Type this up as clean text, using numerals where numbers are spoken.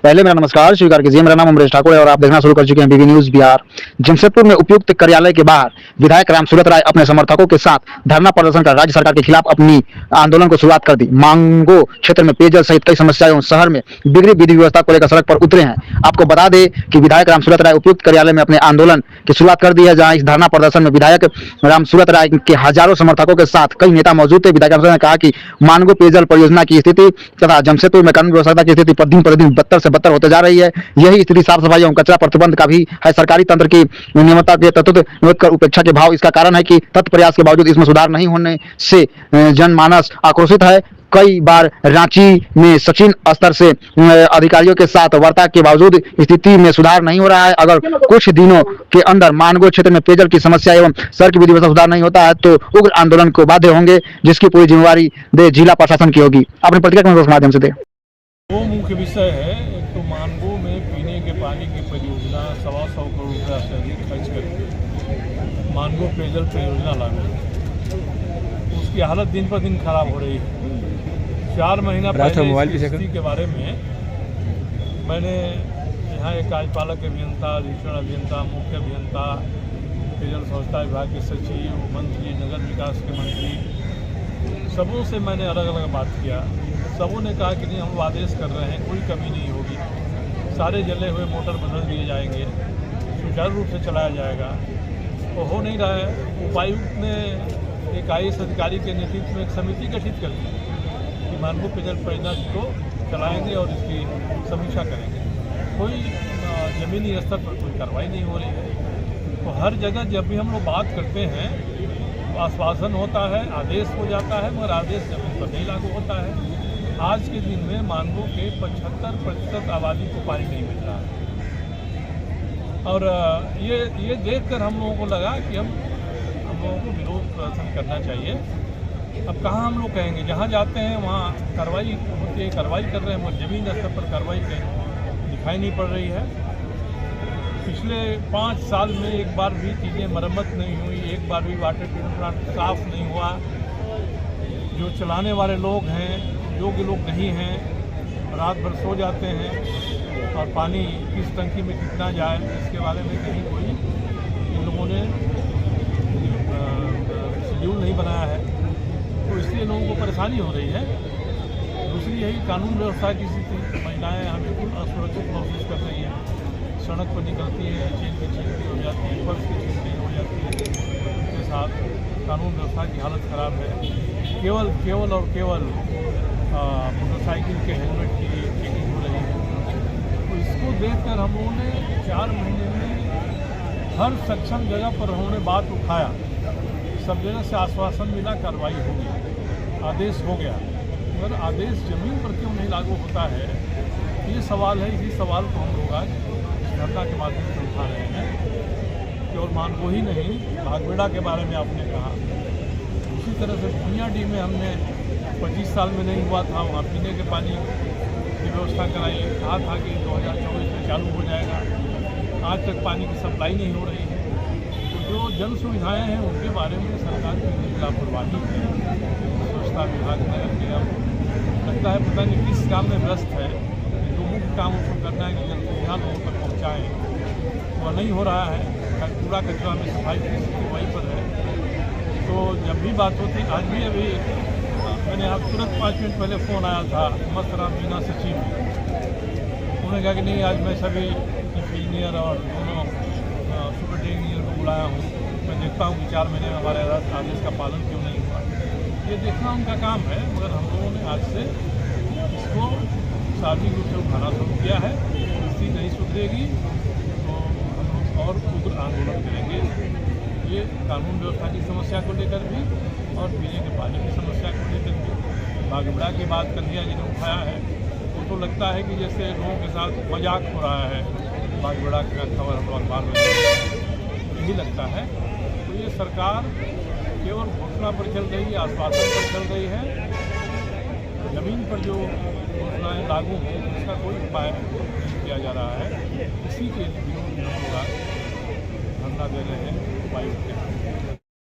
पहले मेरा नमस्कार स्वीकार कीजिए। मेरा नाम अमरेश ठाकुर है और आप देखना शुरू कर चुके हैं बीबी न्यूज बिहार। जमशेदपुर में उपायुक्त कार्यालय के बाहर विधायक रामसूरत राय अपने समर्थकों के साथ धरना प्रदर्शन कर राज्य सरकार के खिलाफ अपनी आंदोलन को शुरुआत कर दी। मांगो क्षेत्र में पेयजल सहित कई समस्याएं शहर में बिगड़ी विधि व्यवस्था को लेकर सड़क पर उतरे हैं। आपको बता दें कि विधायक रामसूरत राय उपायुक्त कार्यालय में अपने आंदोलन की शुरुआत कर दी है, जहां इस धरना प्रदर्शन में विधायक रामसूरत राय के हजारों समर्थकों के साथ कई नेता मौजूद थे। विधायक रामसूरत ने कहा कि मांगो पेयजल परियोजना की स्थिति तथा जमशेदपुर में कानून व्यवस्था की स्थिति दिन प्रतिदिन बदतर से बदतर होते जा रही है। यही स्थिति साफ सफाई एवं कचरा प्रतिबंध का भी है। सरकारी तंत्र की नियमितता के तत्व कर उपेक्षा के भाव इसका कारण है कि तत्प्रयास के बावजूद इसमें सुधार नहीं होने से जनमानस आक्रोशित है। कई बार रांची में सचिन स्तर से अधिकारियों के साथ वार्ता के बावजूद स्थिति में सुधार नहीं हो रहा है। अगर कुछ दिनों के अंदर मानगो क्षेत्र में पेयजल की समस्या एवं सड़क विधि व्यवस्था सुधार नहीं होता है तो उग्र आंदोलन को बाध्य होंगे, जिसकी पूरी जिम्मेवारी जिला प्रशासन की होगी। अपनी प्रतिक्रिया के माध्यम से दे। दो मुख्य विषय है। एक तो मानगो में पीने के पानी की परियोजना 125 करोड़ रुपया से अधिक खर्च करके मानगो पेयजल परियोजना लागू, उसकी हालत दिन पर दिन खराब हो रही है। 4 महीना पहले इस स्थिति के बारे में मैंने यहाँ एक कार्यपालक अभियंता, अधीक्षण अभियंता, मुख्य अभियंता, पेयजल संस्था विभाग के सचिव, मंत्री, नगर विकास के मंत्री, सबों से मैंने अलग अलग बात किया। सबों ने कहा कि नहीं, हम आदेश कर रहे हैं, कोई कमी नहीं होगी, सारे जले हुए मोटर बदल दिए जाएंगे, सुचारू रूप से चलाया जाएगा। तो हो नहीं रहा है। उपायुक्त ने एक IAS अधिकारी के नेतृत्व में एक समिति गठित कर दी कि मानगो पेयजल परियोजना को चलाएंगे और इसकी समीक्षा करेंगे। कोई ज़मीनी स्तर पर कोई कार्रवाई नहीं हो रही है। तो हर जगह जब भी हम लोग बात करते हैं तो आश्वासन होता है, आदेश हो जाता है, मगर आदेश जमीन पर नहीं लागू होता है। आज के दिन में मानगो के 75% आबादी को पानी नहीं मिल रहा है। और ये देखकर हम लोगों को लगा कि हम लोगों को विरोध प्रदर्शन करना चाहिए। अब कहाँ हम लोग कहेंगे, जहाँ जाते हैं वहाँ कार्रवाई होती है, कार्रवाई कर रहे हैं, मगर जमीन स्तर पर कार्रवाई दिखाई नहीं पड़ रही है। पिछले 5 साल में एक बार भी चीज़ें मरम्मत नहीं हुई, एक बार भी वाटर ट्रीटमेंट प्लांट साफ नहीं हुआ। जो चलाने वाले लोग हैं, योग्य लोग नहीं हैं, रात भर सो जाते हैं और पानी किस टंकी में कितना जाए इसके बारे में कहीं कोई इन लोगों ने शेड्यूल नहीं बनाया है। तो इसलिए लोगों को परेशानी हो रही है। दूसरी यही कानून व्यवस्था की स्थिति, महिलाएं हम बिल्कुल असुरक्षित महसूस कर रही हैं। सड़क पर निकलती हैं, चेन की छीनती हो जाती है, पर्स की छीनती हो जाती है। इसके साथ कानून व्यवस्था की हालत ख़राब है। केवल और केवल मोटरसाइकिल के हेलमेट की चेकिंग हो रही है। तो इसको देखकर हम लोगों ने 4 महीने में हर सक्षम जगह पर उन्होंने बात उठाया, सब जगह से आश्वासन मिला, कार्रवाई होगी, आदेश हो गया, मगर आदेश जमीन पर क्यों नहीं लागू होता है, ये सवाल है। इसी सवाल को हम लोग आज धरना के माध्यम से उठा रहे हैं। केवल मानगो ही नहीं, भागबेड़ा के बारे में आपने कहा, उसी तरह से भुनियाडीह में हमने 25 साल में नहीं हुआ था, वहाँ पीने के पानी की व्यवस्था कराई, कहा था कि 2024 में चालू हो जाएगा। आज तक पानी की सप्लाई नहीं हो रही है। तो जो जन सुविधाएँ हैं उनके बारे में सरकार की लापरवाही है। स्वच्छता विभाग, नगर निगम लगता है पता नहीं किस काम में व्यस्त है। जो मुख्य काम उसको करना है कि जन सुविधा लोगों तक पहुँचाएँ, वह नहीं हो रहा है। कूड़ा कचरा में सफाई की स्थिति वहीं पर है। तो जब भी बात होती, आज भी अभी मैंने आप तुरंत 5 मिनट पहले फ़ोन आया था मस्त राम मीना सचिव, उन्होंने कहा कि नहीं, आज मैं सभी इंजीनियर और दोनों सुपर इंजीनियर को बुलाया हूँ, मैं देखता हूँ कि 4 महीने में हमारे आदेश का पालन क्यों नहीं हुआ। ये देखना उनका काम है, मगर हम लोगों ने आज से इसको सार्वजनिक रूप से उठाना शुरू किया है। स्थिति नहीं सुधरेगी तो हम लोग और उग्र आंदोलन करेंगे। ये कानून व्यवस्था की समस्या को लेकर भी और पीने के पानी की समस्या को लेकर भी। भागबेड़ा की बात कर दिया जिन्हें उठाया है, वो तो लगता है कि जैसे लोगों के साथ मजाक हो रहा है। भागबेड़ा का खबर हम अखबार में यही लगता है। तो ये सरकार केवल घोषणा पर चल रही है, आश्वासन पर चल रही है। ज़मीन पर जो घोषणाएँ लागू हों उसका कोई उपाय नहीं किया जा रहा है। इसी के विरोध में हम लोग धरना दे रहे हैं उपायुक्त के।